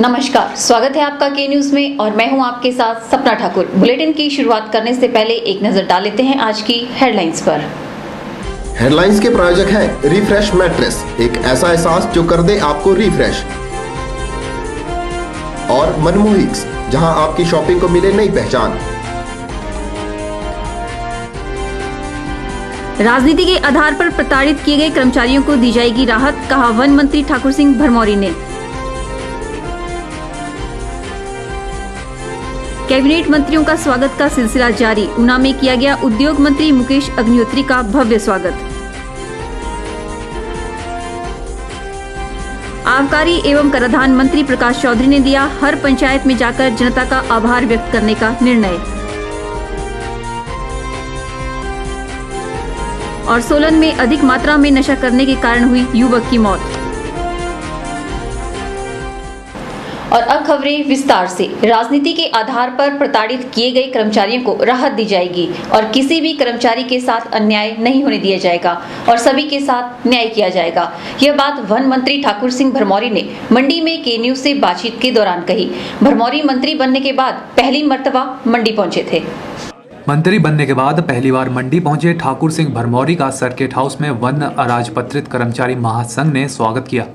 नमस्कार, स्वागत है आपका के न्यूज में और मैं हूं आपके साथ सपना ठाकुर। बुलेटिन की शुरुआत करने से पहले एक नजर डाल लेते हैं आज की हेडलाइंस पर। हेडलाइंस के प्रायोजक हैं रिफ्रेश मैट्रेस, एक ऐसा एहसास जो कर दे आपको रिफ्रेश, और मनमोहिक्स, जहां आपकी शॉपिंग को मिले नई पहचान। राजनीति के आधार पर प्रताड़ित किए गए कर्मचारियों को दी जाएगी राहत, कहा वन मंत्री ठाकुर सिंह भरमौरी ने। कैबिनेट मंत्रियों का स्वागत का सिलसिला जारी, ऊना में किया गया उद्योग मंत्री मुकेश अग्निहोत्री का भव्य स्वागत। आबकारी एवं कराधान मंत्री प्रकाश चौधरी ने दिया हर पंचायत में जाकर जनता का आभार व्यक्त करने का निर्णय। और सोलन में अधिक मात्रा में नशा करने के कारण हुई युवक की मौत। और अब खबरें विस्तार से। राजनीति के आधार पर प्रताड़ित किए गए कर्मचारियों को राहत दी जाएगी और किसी भी कर्मचारी के साथ अन्याय नहीं होने दिया जाएगा और सभी के साथ न्याय किया जाएगा। यह बात वन मंत्री ठाकुर सिंह भरमौरी ने मंडी में के न्यूज से बातचीत के दौरान कही। भरमौरी मंत्री बनने के बाद पहली मर्तबा मंडी पहुंचे थे। मंत्री बनने के बाद पहली बार मंडी पहुंचे ठाकुर सिंह भरमौरी का सर्किट हाउस में वन अराजपत्रित कर्मचारी महासंघ ने स्वागत किया।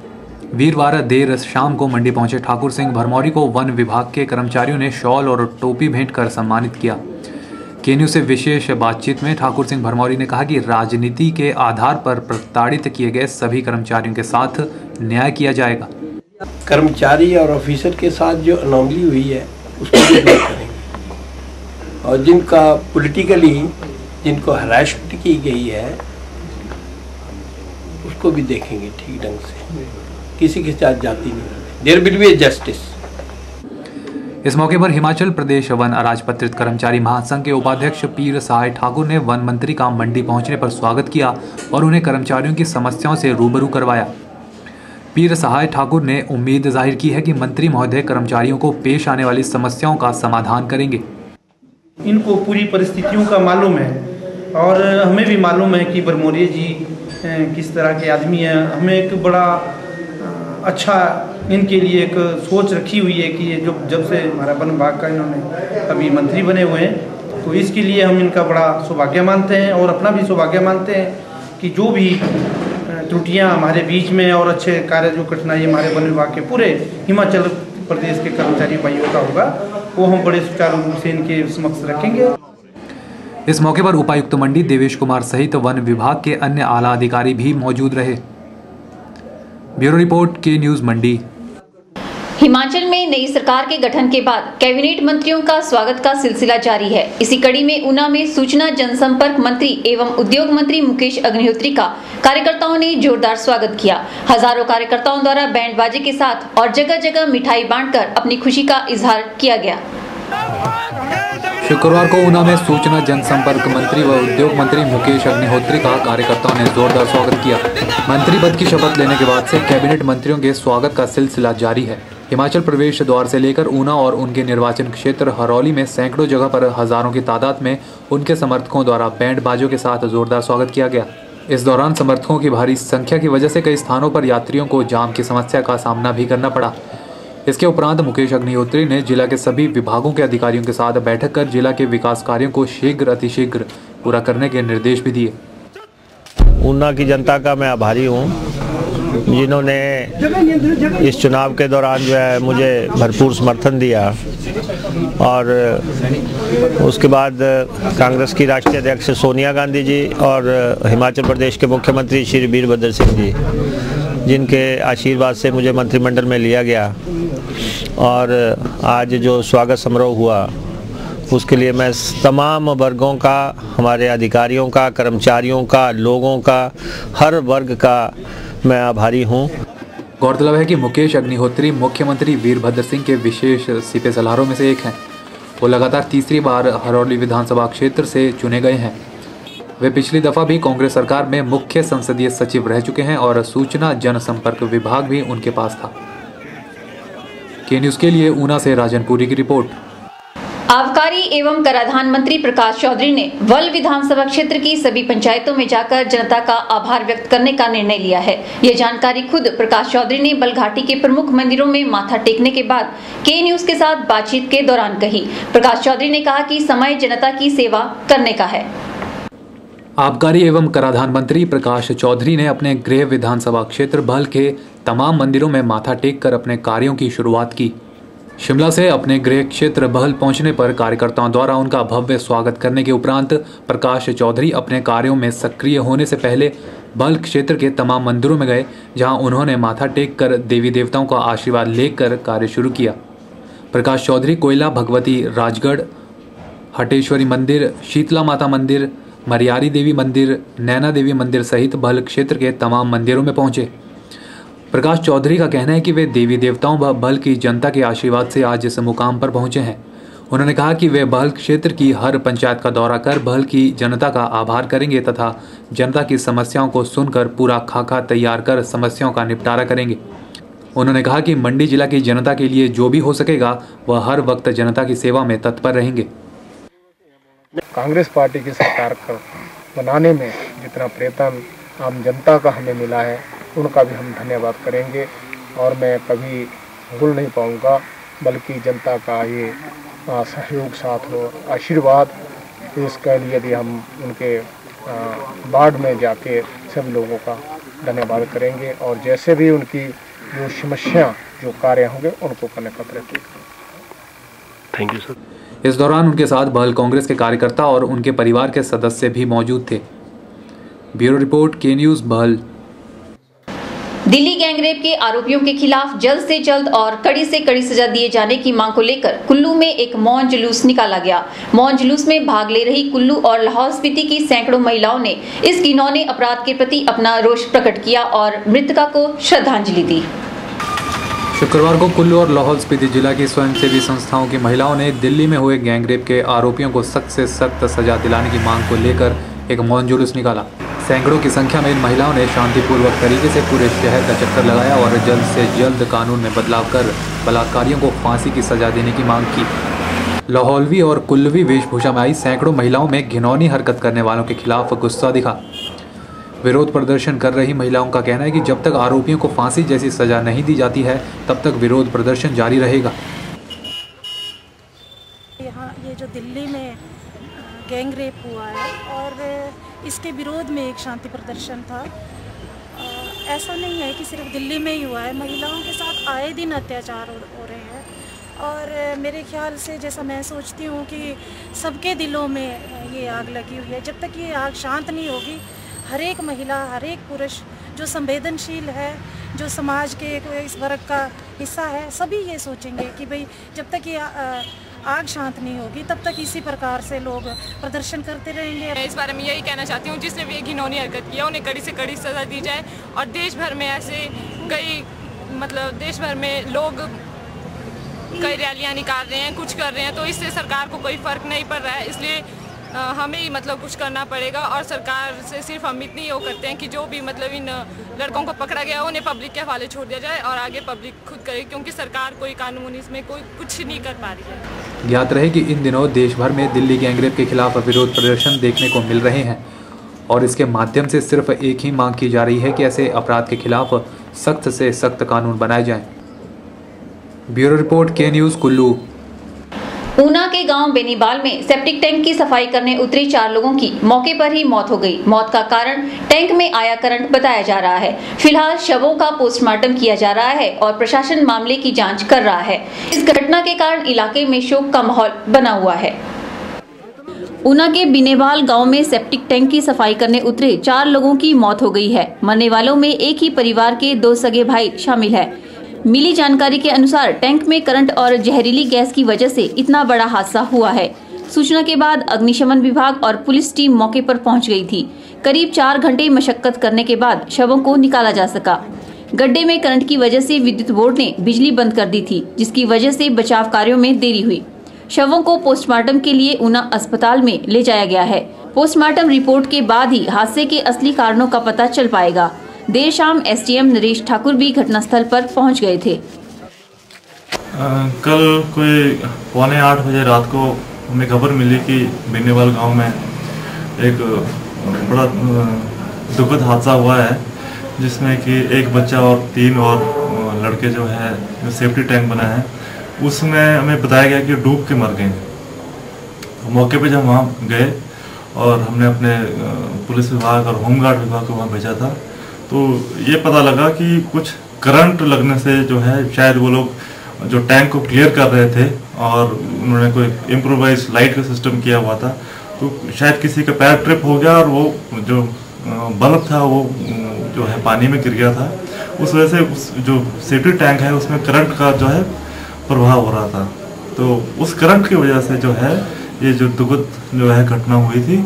वीरवार देर शाम को मंडी पहुंचे ठाकुर सिंह भरमौरी को वन विभाग के कर्मचारियों ने शॉल और टोपी भेंट कर सम्मानित किया। केन्यू से विशेष बातचीत में ठाकुर सिंह भरमौरी ने कहा कि राजनीति के आधार पर प्रताड़ित किए गए सभी कर्मचारियों के साथ न्याय किया जाएगा। कर्मचारी और ऑफिसर के साथ जो अनोमली हुई है उसको भी दूर करेंगे और जिनका पॉलिटिकली जिनको हरासमेंट की गई है उसको भी देखेंगे ठीक ढंग से, किसी के साथ जाति नहीं। There will be justice. इस मौके पर हिमाचल प्रदेश वन अराजपत्रित कर्मचारी महासंघ के उपाध्यक्ष पीर सहाय ठाकुर ने वन मंत्री का मंडी पहुंचने पर स्वागत किया और उन्हें कर्मचारियों की समस्याओं से रूबरू करवाया। पीर सहाय ठाकुर ने उम्मीद जाहिर की है कि मंत्री महोदय कर्मचारियों को पेश आने वाली समस्याओं का समाधान करेंगे। इनको पूरी परिस्थितियों का मालूम है और हमें भी मालूम है कि भरमौरी जी किस तरह के आदमी हैं। हमें एक बड़ा अच्छा इनके लिए एक सोच रखी हुई है कि ये जब से हमारा वन विभाग का इन्होंने अभी मंत्री बने हुए हैं तो इसके लिए हम इनका बड़ा सौभाग्य मानते हैं और अपना भी सौभाग्य मानते हैं कि जो भी त्रुटियां हमारे बीच में और अच्छे कार्य जो कठिनाई हमारे वन विभाग के पूरे हिमाचल प्रदेश के कर्मचारी भाइयों का होगा वो हम बड़े सुचारू रूप से इनके समक्ष रखेंगे। इस मौके पर उपायुक्त मंडी देवेश कुमार सहित वन विभाग के अन्य आला अधिकारी भी मौजूद रहे। ब्यूरो रिपोर्ट के न्यूज मंडी। हिमाचल में नई सरकार के गठन के बाद कैबिनेट मंत्रियों का स्वागत का सिलसिला जारी है। इसी कड़ी में ऊना में सूचना जनसंपर्क मंत्री एवं उद्योग मंत्री मुकेश अग्निहोत्री का कार्यकर्ताओं ने जोरदार स्वागत किया। हजारों कार्यकर्ताओं द्वारा बैंड बाजे के साथ और जगह जगह मिठाई बांटकर अपनी खुशी का इजहार किया गया। शुक्रवार को ऊना में सूचना जनसंपर्क मंत्री व उद्योग मंत्री मुकेश अग्निहोत्री का कार्यकर्ताओं ने जोरदार स्वागत किया। मंत्री पद की शपथ लेने के बाद से कैबिनेट मंत्रियों के स्वागत का सिलसिला जारी है। हिमाचल प्रवेश द्वार से लेकर ऊना और उनके निर्वाचन क्षेत्र हरौली में सैकड़ों जगह पर हजारों की तादाद में उनके समर्थकों द्वारा बैंड बाजों के साथ जोरदार स्वागत किया गया। इस दौरान समर्थकों की भारी संख्या की वजह से कई स्थानों पर यात्रियों को जाम की समस्या का सामना भी करना पड़ा। इसके उपरांत मुकेश अग्निहोत्री ने जिला के सभी विभागों के अधिकारियों के साथ बैठक कर जिला के विकास कार्यों को शीघ्र अतिशीघ्र पूरा करने के निर्देश भी दिए। ऊना की जनता का मैं आभारी हूँ जिन्होंने इस चुनाव के दौरान जो है मुझे भरपूर समर्थन दिया और उसके बाद कांग्रेस की राष्ट्रीय अध्यक्ष सोनिया गांधी जी और हिमाचल प्रदेश के मुख्यमंत्री श्री वीरभद्र सिंह जी जिनके आशीर्वाद से मुझे मंत्रिमंडल में लिया गया और आज जो स्वागत समारोह हुआ उसके लिए मैं तमाम वर्गों का, हमारे अधिकारियों का, कर्मचारियों का, लोगों का, हर वर्ग का मैं आभारी हूँ। गौरतलब है कि मुकेश अग्निहोत्री मुख्यमंत्री वीरभद्र सिंह के विशेष सिपे सलाहरों में से एक हैं। वो लगातार तीसरी बार हरौली विधानसभा क्षेत्र से चुने गए हैं। वे पिछली दफा भी कांग्रेस सरकार में मुख्य संसदीय सचिव रह चुके हैं और सूचना जनसंपर्क विभाग भी उनके पास था। के न्यूज़ के लिए ऊना से राजनपुरी की रिपोर्ट। आबकारी एवं कराधान मंत्री प्रकाश चौधरी ने वल विधानसभा क्षेत्र की सभी पंचायतों में जाकर जनता का आभार व्यक्त करने का निर्णय लिया है। ये जानकारी खुद प्रकाश चौधरी ने बलघाटी के प्रमुख मंदिरों में माथा टेकने के बाद के न्यूज के साथ बातचीत के दौरान कही। प्रकाश चौधरी ने कहा कि समय जनता की सेवा करने का है। आबकारी एवं कराधान मंत्री प्रकाश चौधरी ने अपने गृह विधानसभा क्षेत्र बहल के तमाम मंदिरों में माथा टेक कर अपने कार्यों की शुरुआत की। शिमला से अपने गृह क्षेत्र बहल पहुंचने पर कार्यकर्ताओं द्वारा उनका भव्य स्वागत करने के उपरांत प्रकाश चौधरी अपने कार्यों में सक्रिय होने से पहले बहल क्षेत्र के तमाम मंदिरों में गए, जहां उन्होंने माथा टेक कर देवी देवताओं का आशीर्वाद लेकर कार्य शुरू किया। प्रकाश चौधरी कोयला भगवती राजगढ़, हटेश्वरी मंदिर, शीतला माता मंदिर, मरियारी देवी मंदिर, नैना देवी मंदिर सहित बहल क्षेत्र के तमाम मंदिरों में पहुंचे। प्रकाश चौधरी का कहना है कि वे देवी देवताओं व बहल की जनता के आशीर्वाद से आज इस मुकाम पर पहुंचे हैं। उन्होंने कहा कि वे बहल क्षेत्र की हर पंचायत का दौरा कर बहल की जनता का आभार करेंगे तथा जनता की समस्याओं को सुनकर पूरा खाका तैयार कर समस्याओं का निपटारा करेंगे। उन्होंने कहा कि मंडी जिला की जनता के लिए जो भी हो सकेगा वह हर वक्त जनता की सेवा में तत्पर रहेंगे। कांग्रेस पार्टी की सरकार को बनाने में जितना प्रयत्न आम जनता का हमें मिला है उनका भी हम धन्यवाद करेंगे और मैं कभी भूल नहीं पाऊंगा, बल्कि जनता का ये सहयोग साथ हो आशीर्वाद, इसके लिए भी हम उनके वार्ड में जाके सभी लोगों का धन्यवाद करेंगे और जैसे भी उनकी जो समस्या जो कार्य होंगे उनको करने का प्रयत्न करेंगे। Thank you sir. इस दौरान उनके साथ बहल कांग्रेस के कार्यकर्ता और उनके परिवार के सदस्य भी मौजूद थे। ब्यूरो रिपोर्ट, के न्यूज, बहल। दिल्ली गैंगरेप के आरोपियों के खिलाफ जल्द से जल्द और कड़ी से कड़ी सजा दिए जाने की मांग को लेकर कुल्लू में एक मौन जुलूस निकाला गया। मौन जुलूस में भाग ले रही कुल्लू और लाहौल स्पीति की सैकड़ों महिलाओं ने इस घिनौने अपराध के प्रति अपना रोष प्रकट किया और मृतका को श्रद्धांजलि दी। शुक्रवार को कुल्लू और लाहौल स्पीति जिला की स्वयंसेवी संस्थाओं की महिलाओं ने दिल्ली में हुए गैंगरेप के आरोपियों को सख्त से सख्त सजा दिलाने की मांग को लेकर एक मौन जुलूस निकाला। सैकड़ों की संख्या में इन महिलाओं ने शांतिपूर्वक तरीके से पूरे शहर का चक्कर लगाया और जल्द से जल्द कानून में बदलाव कर बलात्कारियों को फांसी की सजा देने की मांग की। लाहौलवी और कुल्लवी वेशभूषा में आई सैकड़ों महिलाओं में घिनौनी हरकत करने वालों के खिलाफ गुस्सा दिखा। विरोध प्रदर्शन कर रही महिलाओं का कहना है कि जब तक आरोपियों को फांसी जैसी सजा नहीं दी जाती है तब तक विरोध प्रदर्शन जारी रहेगा। यहाँ ये जो दिल्ली में गैंग रेप हुआ है और इसके विरोध में एक शांति प्रदर्शन था। ऐसा नहीं है कि सिर्फ दिल्ली में ही हुआ है, महिलाओं के साथ आए दिन अत्याचार हो रहे हैं और मेरे ख्याल से जैसा मैं सोचती हूँ कि सबके दिलों में ये आग लगी हुई है। जब तक ये आग शांत नहीं होगी, हर एक महिला, हर एक पुरुष जो संवेदनशील है, जो समाज के इस वर्ग का हिस्सा है, सभी ये सोचेंगे कि भाई जब तक ये आग शांत नहीं होगी तब तक इसी प्रकार से लोग प्रदर्शन करते रहेंगे। मैं इस बारे में यही कहना चाहती हूँ, जिसने भी ये घिनौनी हरकत किया उन्हें कड़ी से कड़ी सज़ा दी जाए और देश भर में ऐसे कई देश भर में लोग कई रैलियाँ निकाल रहे हैं, कुछ कर रहे हैं, तो इससे सरकार को कोई फ़र्क नहीं पड़ रहा है। इसलिए हमें ही कुछ करना पड़ेगा और सरकार से सिर्फ हम इतनी वो करते हैं कि जो भी इन लड़कों को पकड़ा गया उन्हें पब्लिक के हवाले छोड़ दिया जाए और आगे पब्लिक खुद करे, क्योंकि सरकार कोई कानून इसमें कोई कुछ नहीं कर पा रही है। ज्ञात रहे कि इन दिनों देश भर में दिल्ली गैंगरेप के खिलाफ विरोध प्रदर्शन देखने को मिल रहे हैं और इसके माध्यम से सिर्फ एक ही मांग की जा रही है कि ऐसे अपराध के खिलाफ सख्त से सख्त कानून बनाए जाएं। ब्यूरो रिपोर्ट, के न्यूज, कुल्लू। ऊना के गांव बेनीबाल में सेप्टिक टैंक की सफाई करने उतरे 4 लोगों की मौके पर ही मौत हो गई। मौत का कारण टैंक में आया करंट बताया जा रहा है। फिलहाल शवों का पोस्टमार्टम किया जा रहा है और प्रशासन मामले की जांच कर रहा है। इस घटना के कारण इलाके में शोक का माहौल बना हुआ है। ऊना के बिनेबाल गांव में सेप्टिक टैंक की सफाई करने उतरे 4 लोगों की मौत हो गई है। मरने वालों में एक ही परिवार के 2 सगे भाई शामिल है। मिली जानकारी के अनुसार टैंक में करंट और जहरीली गैस की वजह से इतना बड़ा हादसा हुआ है। सूचना के बाद अग्निशमन विभाग और पुलिस टीम मौके पर पहुंच गई थी। करीब 4 घंटे मशक्कत करने के बाद शवों को निकाला जा सका। गड्ढे में करंट की वजह से विद्युत बोर्ड ने बिजली बंद कर दी थी, जिसकी वजह से बचाव कार्यों में देरी हुई। शवों को पोस्टमार्टम के लिए ऊना अस्पताल में ले जाया गया है। पोस्टमार्टम रिपोर्ट के बाद ही हादसे के असली कारणों का पता चल पाएगा। देर शाम एसडीएम नरेश ठाकुर भी घटनास्थल पर पहुंच गए थे। कल कोई 7:45 बजे रात को हमें खबर मिली कि बेनीवाल गांव में एक बड़ा दुखद हादसा हुआ है, जिसमें कि एक बच्चा और 3 और लड़के जो है जो सेफ्टी टैंक बना है उसमें हमें बताया गया कि डूब के मर गए। मौके पे जब वहाँ गए और हमने अपने पुलिस विभाग और होमगार्ड विभाग को वहाँ भेजा था, तो ये पता लगा कि कुछ करंट लगने से जो है शायद वो लोग जो टैंक को क्लियर कर रहे थे और उन्होंने कोई इम्प्रोवाइज लाइट का सिस्टम किया हुआ था, तो शायद किसी का पैर ट्रिप हो गया और वो जो बल्ब था वो जो है पानी में गिर गया था। उस वजह से उस जो सेफ्टी टैंक है उसमें करंट का जो है प्रभाव हो रहा था, तो उस करंट की वजह से जो है ये जो दुखद जो है घटना हुई थी।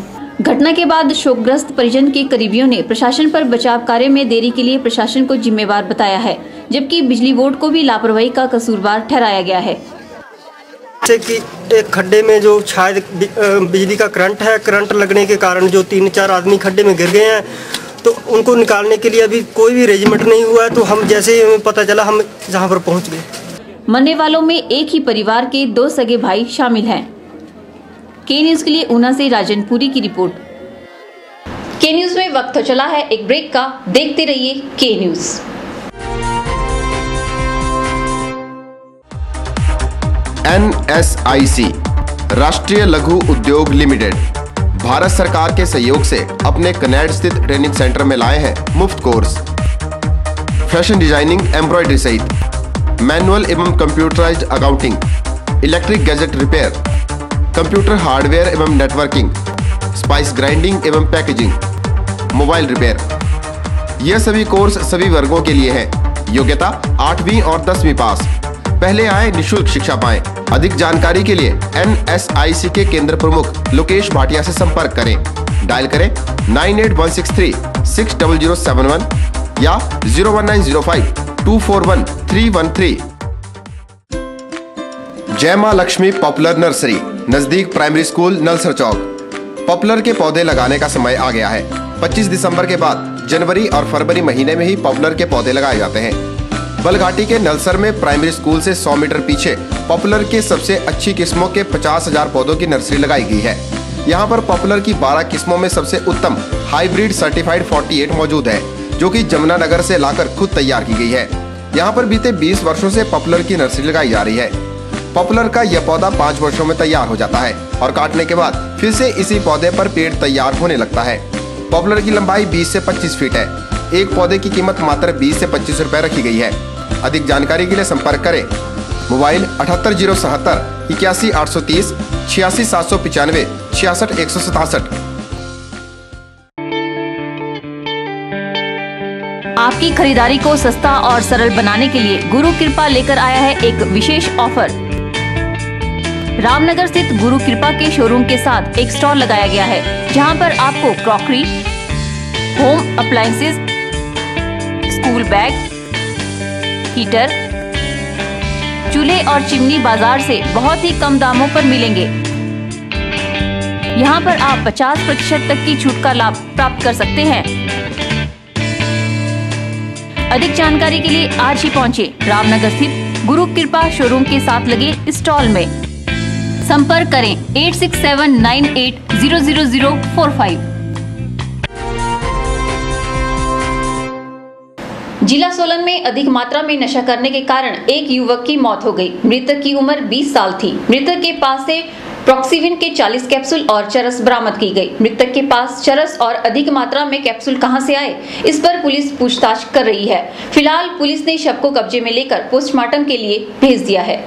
घटना के बाद शोकग्रस्त परिजन के करीबियों ने प्रशासन पर बचाव कार्य में देरी के लिए प्रशासन को जिम्मेवार बताया है, जबकि बिजली बोर्ड को भी लापरवाही का कसूरवार ठहराया गया है। कि एक खड्डे में जो शायद बिजली का करंट है, करंट लगने के कारण जो 3-4 आदमी खड्डे में गिर गए हैं, तो उनको निकालने के लिए अभी कोई भी अरेंजमेंट नहीं हुआ है। तो हम जैसे ही हमें पता चला हम जहाँ पर पहुँच गए। मरने वालों में एक ही परिवार के 2 सगे भाई शामिल हैं। के न्यूज के लिए ऊना से राजन पुरी की रिपोर्ट। के न्यूज में वक्त हो चला है एक ब्रेक का, देखते रहिए के न्यूज। NSIC राष्ट्रीय लघु उद्योग लिमिटेड भारत सरकार के सहयोग से अपने कनेड स्थित ट्रेनिंग सेंटर में लाए हैं मुफ्त कोर्स फैशन डिजाइनिंग, एम्ब्रॉयडरी सहित मैनुअल एवं computerised accounting, electric gadget repair, computer hardware एवं नेटवर्किंग, स्पाइस ग्राइंडिंग एवं पैकेजिंग, मोबाइल रिपेयर। यह सभी कोर्स सभी वर्गों के लिए हैं। योग्यता 8वीं और 10वीं पास। पहले आए निशुल्क शिक्षा पाएं। अधिक जानकारी के लिए NSIC के केंद्र प्रमुख लोकेश भाटिया से संपर्क करें। डायल करें 98163 60071 या 01905 241 313। जय मां लक्ष्मी पॉपुलर नर्सरी नजदीक प्राइमरी स्कूल नलसर चौक। पॉपुलर के पौधे लगाने का समय आ गया है। 25 दिसंबर के बाद जनवरी और फरवरी महीने में ही पॉपुलर के पौधे लगाए जाते हैं। बलघाटी के नलसर में प्राइमरी स्कूल से 100 मीटर पीछे पॉपुलर के सबसे अच्छी किस्मों के 50,000 पौधों की नर्सरी लगाई गई है। यहाँ पर पॉपुलर की 12 किस्मों में सबसे उत्तम हाइब्रिड सर्टिफाइड 48 मौजूद है, जो कि जमुनानगर से लाकर खुद तैयार की गई है। यहाँ पर बीते 20 वर्षों से पॉपुलर की नर्सरी लगाई जा रही है। पॉपुलर का यह पौधा 5 वर्षों में तैयार हो जाता है और काटने के बाद फिर से इसी पौधे पर पेड़ तैयार होने लगता है। पॉपुलर की लंबाई 20 से 25 फीट है। एक पौधे की कीमत मात्र 20 से 25 रुपए रखी गई है। अधिक जानकारी के लिए संपर्क करें। मोबाइल 78077 81830 86795 66167। आपकी खरीदारी को सस्ता और सरल बनाने के लिए गुरु कृपा लेकर आया है एक विशेष ऑफर। रामनगर स्थित गुरु कृपा के शोरूम के साथ एक स्टॉल लगाया गया है, जहां पर आपको crockery, home appliances, school bag, heater, चूल्हे और चिमनी बाजार से बहुत ही कम दामों पर मिलेंगे। यहाँ पर आप 50% तक की छूट का लाभ प्राप्त कर सकते हैं। अधिक जानकारी के लिए आज ही पहुँचे रामनगर स्थित गुरु कृपा शोरूम के साथ लगे स्टॉल में। संपर्क करें 8679800045। जिला सोलन में अधिक मात्रा में नशा करने के कारण एक युवक की मौत हो गई। मृतक की उम्र 20 साल थी। मृतक के पास से प्रॉक्सिविन के 40 कैप्सूल और चरस बरामद की गई। मृतक के पास चरस और अधिक मात्रा में कैप्सूल कहां से आए, इस पर पुलिस पूछताछ कर रही है। फिलहाल पुलिस ने शव को कब्जे में लेकर पोस्टमार्टम के लिए भेज दिया है।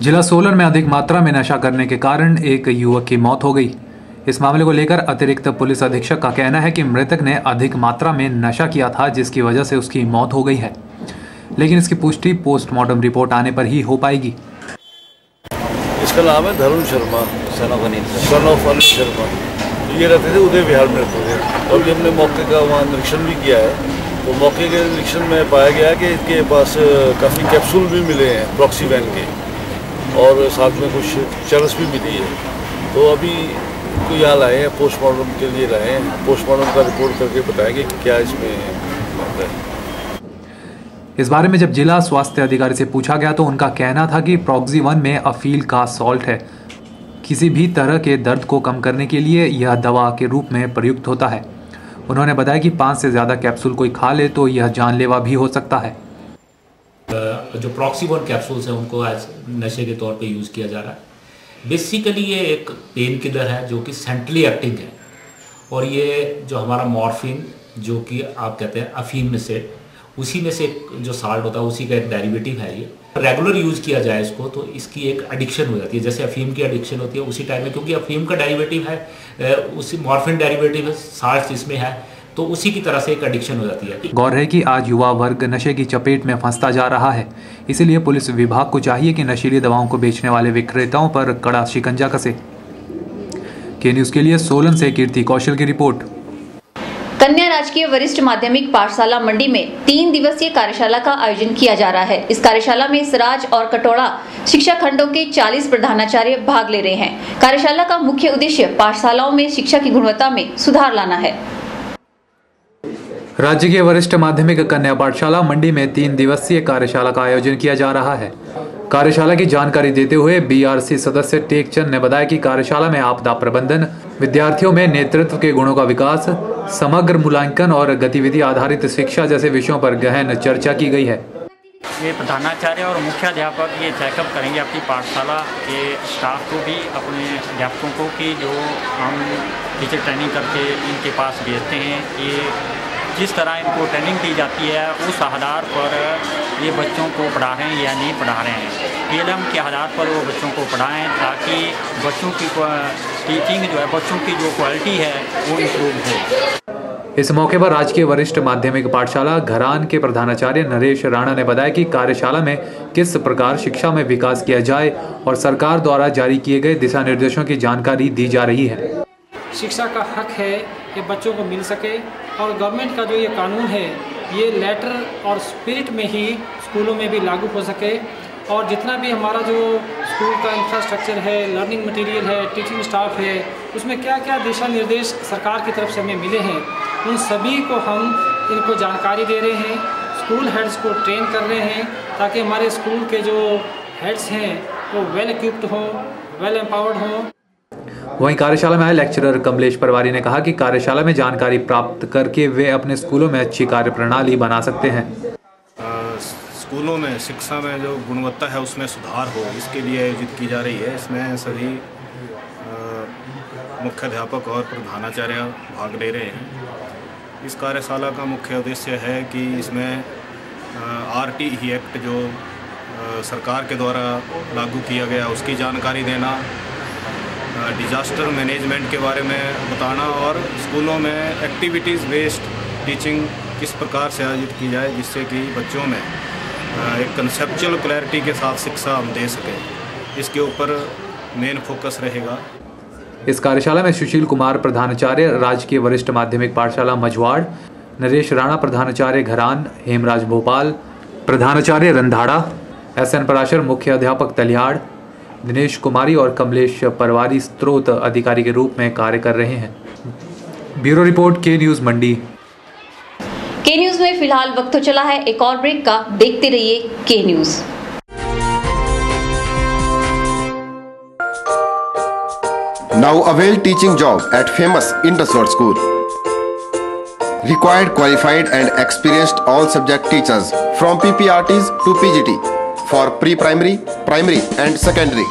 जिला सोलन में अधिक मात्रा में नशा करने के कारण एक युवक की मौत हो गई। इस मामले को लेकर अतिरिक्त पुलिस अधीक्षक का कहना है कि मृतक ने अधिक मात्रा में नशा किया था, जिसकी वजह से उसकी मौत हो गई है, लेकिन इसकी पुष्टि पोस्टमार्टम रिपोर्ट आने पर ही हो पाएगी। इसका नाम है धरुण शर्मा, सन ऑफ अनिल शर्मा। ये रहते थे उदय विहार में रहते थे। और भी हमने मौके का वहाँ निरीक्षण भी किया है, तो मौके के निरीक्षण में पाया गया कि इनके पास काफ़ी कैप्सूल भी मिले हैं प्रॉक्सीवैन के, और साथ में कुछ चरस भी मिली है। तो अभी को यहाँ लाए हैं, पोस्टमार्टम के लिए लाए हैं। पोस्टमार्टम का रिपोर्ट करके बताएंगे कि क्या इसमें है। इस बारे में जब जिला स्वास्थ्य अधिकारी से पूछा गया तो उनका कहना था कि प्रॉक्सी-1 में अफील का सॉल्ट है। किसी भी तरह के दर्द को कम करने के लिए यह दवा के रूप में प्रयुक्त होता है। उन्होंने बताया कि 5 से ज़्यादा कैप्सूल कोई खा ले तो यह जानलेवा भी हो सकता है। जो प्रॉक्सी-1 कैप्सूल्स हैं उनको एज नशे के तौर पे यूज़ किया जा रहा है। बेसिकली ये एक पेन किलर है जो कि सेंट्रली एक्टिंग है, और ये जो हमारा मॉर्फिन जो कि आप कहते हैं अफीम में से, उसी में से जो साल्ट होता है उसी का एक डेरिवेटिव है। ये रेगुलर यूज़ किया जाए इसको तो इसकी एक एडिक्शन हो जाती है, जैसे अफीम की एडिक्शन होती है उसी टाइम में, क्योंकि अफीम का डेरिवेटिव है उसी मॉर्फिन डेरिवेटिव है, साल्ट इसमें है, तो उसी की तरह से एक एडिक्शन हो जाती है। गौर है कि आज युवा वर्ग नशे की चपेट में फंसता जा रहा है, इसीलिए पुलिस विभाग को चाहिए कि नशीली दवाओं को बेचने वाले विक्रेताओं पर कड़ा शिकंजा कसे। के न्यूज़ के लिए सोलन से कीर्ति कौशल की रिपोर्ट। कन्या राजकीय वरिष्ठ माध्यमिक पाठशाला मंडी में 3 दिवसीय कार्यशाला का आयोजन किया जा रहा है। इस कार्यशाला में सराज और कटोड़ा शिक्षा खंडों के 40 प्रधानाचार्य भाग ले रहे हैं। कार्यशाला का मुख्य उद्देश्य पाठशालाओं में शिक्षा की गुणवत्ता में सुधार लाना है। राज्य के वरिष्ठ माध्यमिक कन्या पाठशाला मंडी में 3 दिवसीय कार्यशाला का आयोजन किया जा रहा है। कार्यशाला की जानकारी देते हुए बीआरसी सदस्य टेकचंद ने बताया कि कार्यशाला में आपदा प्रबंधन, विद्यार्थियों में नेतृत्व के गुणों का विकास, समग्र मूल्यांकन और गतिविधि आधारित शिक्षा जैसे विषयों पर गहन चर्चा की गई है। ये प्रधानाचार्य और मुख्याध्यापक ये चेकअप करेंगे अपनी पाठशाला के स्टाफ को भी, अपने अध्यापकों को, कि जो हम टीचर ट्रेनिंग करके इनके पास भेजते हैं, ये जिस तरह इनको ट्रेनिंग दी जाती है उस आधार पर ये बच्चों को पढ़ा रहे हैं या नहीं पढ़ा रहे हैं, पीएलएम के आधार पर वो बच्चों को पढ़ाएं ताकि बच्चों की टीचिंग जो है, बच्चों की जो क्वालिटी है वो इम्प्रूव हो। इस मौके पर राजकीय वरिष्ठ माध्यमिक पाठशाला घरान के प्रधानाचार्य नरेश राणा ने बताया कि कार्यशाला में किस प्रकार शिक्षा में विकास किया जाए और सरकार द्वारा जारी किए गए दिशा निर्देशों की जानकारी दी जा रही है। शिक्षा का हक है कि बच्चों को मिल सके, और गवर्नमेंट का जो ये कानून है ये लेटर और स्पिरिट में ही स्कूलों में भी लागू हो सके, और जितना भी हमारा जो स्कूल का इंफ्रास्ट्रक्चर है, लर्निंग मटेरियल है, टीचिंग स्टाफ है, उसमें क्या क्या दिशा निर्देश सरकार की तरफ से हमें मिले हैं, उन सभी को हम इनको जानकारी दे रहे हैं, स्कूल हेड्स को ट्रेन कर रहे हैं ताकि हमारे स्कूल के जो हेड्स हैं वो वेल इक्विप्ड हों, वेल एम्पावर्ड हों। वहीं कार्यशाला में आए लेक्चरर कमलेश परवारी ने कहा कि कार्यशाला में जानकारी प्राप्त करके वे अपने स्कूलों में अच्छी कार्यप्रणाली बना सकते हैं। स्कूलों में शिक्षा में जो गुणवत्ता है उसमें सुधार हो, इसके लिए आयोजित की जा रही है। इसमें सभी मुख्याध्यापक और प्रधानाचार्य भाग ले रहे हैं। इस कार्यशाला का मुख्य उद्देश्य है कि इसमें RTE एक्ट जो सरकार के द्वारा लागू किया गया उसकी जानकारी देना, डिजास्टर मैनेजमेंट के बारे में बताना, और स्कूलों में एक्टिविटीज़ बेस्ड टीचिंग किस प्रकार से आयोजित की जाए जिससे कि बच्चों में एक कंसेप्चुअल क्लैरिटी के साथ शिक्षा हम दे सकें, इसके ऊपर मेन फोकस रहेगा। इस कार्यशाला में सुशील कुमार प्रधानाचार्य राजकीय वरिष्ठ माध्यमिक पाठशाला मझवाड़, नरेश राणा प्रधानाचार्य घरान, हेमराज भोपाल प्रधानाचार्य रंधाड़ा, SN पराशर मुख्य अध्यापक तलियाड़, दिनेश कुमारी और कमलेश परवारी स्रोत अधिकारी के रूप में कार्य कर रहे हैं। ब्यूरो रिपोर्ट, के न्यूज़ मंडी। के न्यूज़ में फिलहाल वक्त तो चला है एक और ब्रेक का, देखते रहिए के news. Now avail teaching job at famous Indus Road School. Required qualified and experienced all subject teachers from PPRTs to PGT for pre-primary, primary and secondary.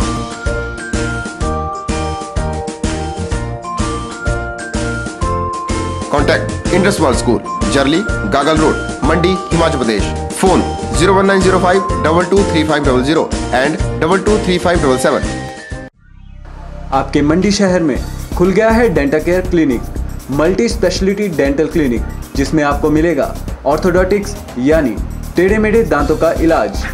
Contact Indus World School, Jarli, Gagal Road, Mandi, Himachal Pradesh. Phone 01905 223500 and 223577. आपके मंडी शहर में खुल गया है dental care clinic, multi speciality dental clinic, जिसमें आपको मिलेगा orthodontics यानी टेढ़े मेढ़े दांतों का इलाज।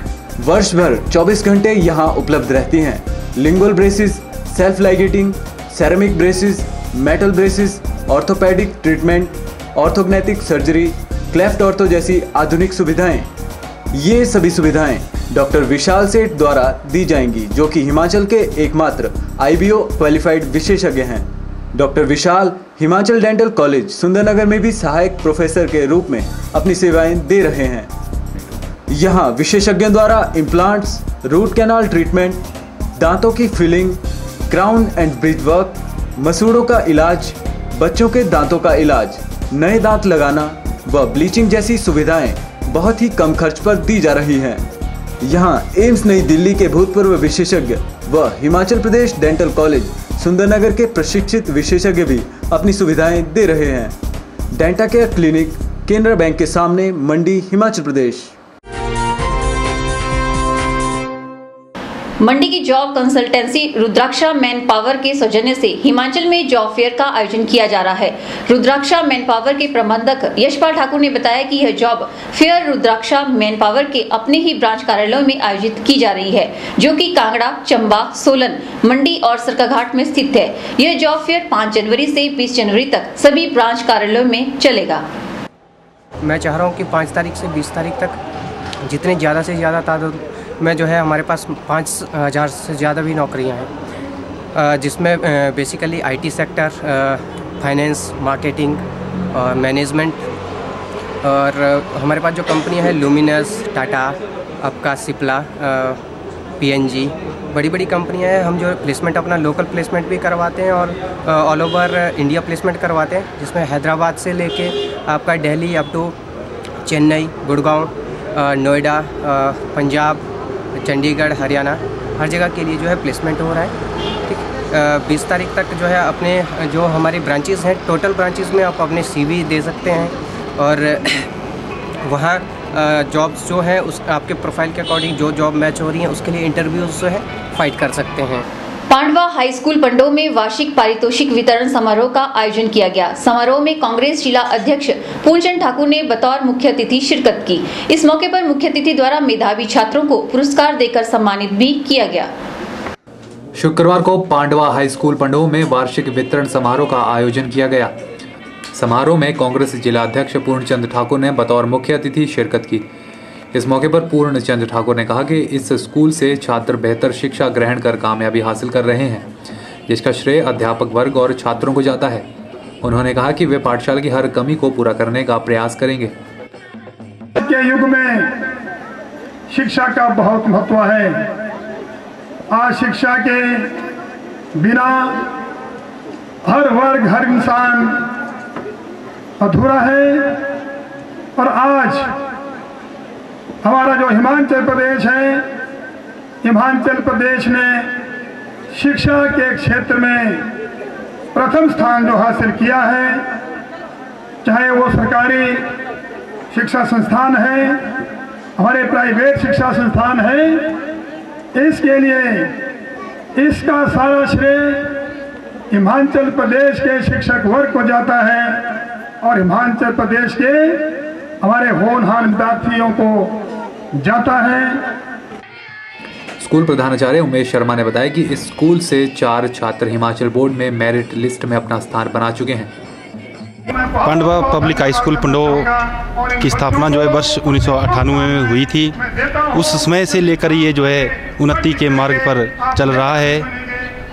वर्ष भर 24 घंटे यहाँ उपलब्ध रहती हैं। Lingual braces, self ligating, ceramic braces, metal braces, orthopaedic treatment, orthognathic surgery, cleft ortho जैसी आधुनिक सुविधाएं। ये सभी सुविधाएं डॉक्टर विशाल सेठ द्वारा दी जाएंगी, जो कि हिमाचल के एकमात्र IBO क्वालिफाइड विशेषज्ञ हैं। डॉक्टर विशाल हिमाचल डेंटल कॉलेज सुंदरनगर में भी सहायक प्रोफेसर के रूप में अपनी सेवाएं दे रहे हैं। यहाँ विशेषज्ञों द्वारा इम्प्लांट्स, रूट कैनाल ट्रीटमेंट, दांतों की filling, crown and bridge work, मसूड़ों का इलाज, बच्चों के दांतों का इलाज, नए दांत लगाना व ब्लीचिंग जैसी सुविधाएं बहुत ही कम खर्च पर दी जा रही हैं। यहाँ एम्स नई दिल्ली के भूतपूर्व विशेषज्ञ व हिमाचल प्रदेश डेंटल कॉलेज सुंदरनगर के प्रशिक्षित विशेषज्ञ भी अपनी सुविधाएं दे रहे हैं। Denta care clinic, Canara bank के सामने, मंडी, हिमाचल प्रदेश। मंडी की job consultancy Rudraksha man power के सौजन्य से हिमाचल में जॉब फेयर का आयोजन किया जा रहा है। रुद्राक्षा मैन पावर के प्रबंधक यशपाल ठाकुर ने बताया कि यह job fair Rudraksha man power के अपने ही ब्रांच कार्यालयों में आयोजित की जा रही है, जो कि कांगड़ा, चंबा, सोलन, मंडी और सरकाघाट में स्थित है। यह जॉब फेयर 5 जनवरी से 20 जनवरी तक सभी ब्रांच कार्यालयों में चलेगा। मैं चाह रहा हूँ कि 5 तारीख से 20 तारीख तक जितने ज़्यादा से ज़्यादा तादाद में जो है, हमारे पास 5000 से ज़्यादा भी नौकरियां हैं, जिसमें basically IT sector, finance, marketing और मैनेजमेंट, और हमारे पास जो कंपनियां हैं लुमिनस, टाटा, आपका सिप्ला, पीएनजी, बड़ी बड़ी कंपनियां हैं। हम जो प्लेसमेंट अपना लोकल प्लेसमेंट भी करवाते हैं और ऑल ओवर इंडिया प्लेसमेंट करवाते हैं, जिसमें हैदराबाद से लेके आपका दिल्ली अप टू चेन्नई, गुड़गांव, नोएडा, पंजाब, चंडीगढ़, हरियाणा, हर जगह के लिए जो है प्लेसमेंट हो रहा है। ठीक, 20 तारीख तक जो है अपने जो हमारी ब्रांचेस हैं, टोटल ब्रांचेस में आप अपने सीवी दे सकते हैं और वहाँ जॉब्स जो है उस आपके प्रोफाइल के अकॉर्डिंग जो जॉब मैच हो रही है उसके लिए इंटरव्यूज़ जो है फाइट कर सकते हैं। पांडवा हाई स्कूल पंडोह में वार्षिक पारितोषिक वितरण समारोह का आयोजन किया गया। समारोह में कांग्रेस जिला अध्यक्ष पूर्णचंद ठाकुर ने बतौर मुख्य अतिथि शिरकत की। इस मौके पर मुख्य अतिथि द्वारा मेधावी छात्रों को पुरस्कार देकर सम्मानित भी किया गया। शुक्रवार को पांडवा हाई स्कूल पंडोह में वार्षिक वितरण समारोह का आयोजन किया गया। समारोह में कांग्रेस जिला अध्यक्ष पूर्णचंद ठाकुर ने बतौर मुख्य अतिथि शिरकत की। इस मौके पर पूर्णचंद ठाकुर ने कहा कि इस स्कूल से छात्र बेहतर शिक्षा ग्रहण कर कामयाबी हासिल कर रहे हैं, जिसका श्रेय अध्यापक वर्ग और छात्रों को जाता है। उन्होंने कहा कि वे पाठशाला की हर कमी को पूरा करने का प्रयास करेंगे। के युग में शिक्षा का बहुत महत्व है। आज शिक्षा के बिना हर वर्ग, हर इंसान अधूरा है। और आज हमारा जो हिमाचल प्रदेश है, हिमाचल प्रदेश ने शिक्षा के क्षेत्र में प्रथम स्थान जो हासिल किया है, चाहे वो सरकारी शिक्षा संस्थान है, हमारे प्राइवेट शिक्षा संस्थान है, इसके लिए इसका सारा श्रेय हिमाचल प्रदेश के शिक्षक वर्ग को जाता है और हिमाचल प्रदेश के हमारे होनहार विद्यार्थियों को जाता है। स्कूल प्रधानाचार्य उमेश शर्मा ने बताया कि इस स्कूल से 4 छात्र हिमाचल बोर्ड में मेरिट लिस्ट में अपना स्थान बना चुके हैं। पांडवा पब्लिक हाई स्कूल पंडोह की स्थापना जो है वर्ष 1998 में हुई थी। उस समय से लेकर ये जो है उन्नति के मार्ग पर चल रहा है।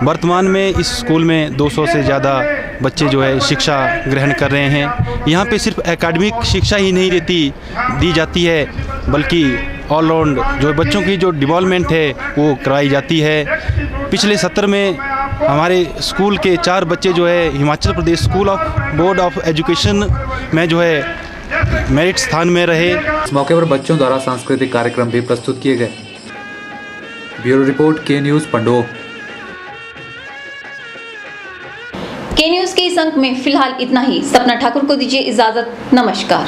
वर्तमान में इस स्कूल में 200 से ज़्यादा बच्चे जो है शिक्षा ग्रहण कर रहे हैं। यहाँ पे सिर्फ एकेडमिक शिक्षा ही नहीं दी जाती है, बल्कि ऑलराउंड जो बच्चों की जो डेवलपमेंट है वो कराई जाती है। पिछले सत्र में हमारे स्कूल के 4 बच्चे जो है Himachal Pradesh school of board of education में जो है मेरिट स्थान में रहे। इस मौके पर बच्चों द्वारा सांस्कृतिक कार्यक्रम भी प्रस्तुत किए गए। ब्यूरो रिपोर्ट, के न्यूज़, पंडोह। के न्यूज़ के इस अंक में फिलहाल इतना ही। सपना ठाकुर को दीजिए इजाजत। नमस्कार।